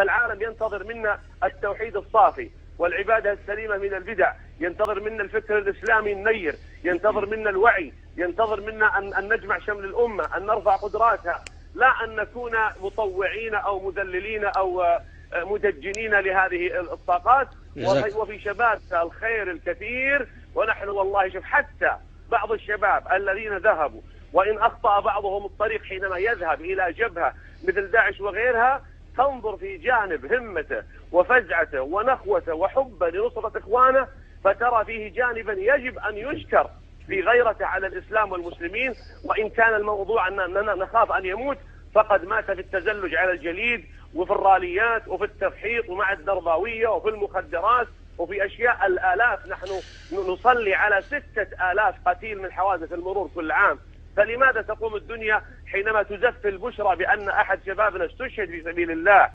فالعالم ينتظر منا التوحيد الصافي والعبادة السليمة من البدع، ينتظر منا الفكر الإسلامي النير، ينتظر منا الوعي، ينتظر منا أن نجمع شمل الأمة، أن نرفع قدراتها، لا أن نكون مطوعين أو مذللين أو مدجنين لهذه الطاقات. وفي شباب الخير الكثير، ونحن والله شوف حتى بعض الشباب الذين ذهبوا وإن أخطأ بعضهم الطريق حينما يذهب إلى جبهة مثل داعش وغيرها، تنظر في جانب همته وفزعته ونخوته وحبه لنصرة إخوانه، فترى فيه جانبا يجب أن يشكر في غيرته على الإسلام والمسلمين. وإن كان الموضوع أننا نخاف أن يموت، فقد مات في التزلج على الجليد وفي الراليات وفي التفحيط ومع الدرباوية وفي المخدرات وفي أشياء الآلاف. نحن نصلي على 6000 قتيل من حوادث المرور كل عام، فلماذا تقوم الدنيا حينما تزف البشرى بأن أحد شبابنا استشهد في سبيل الله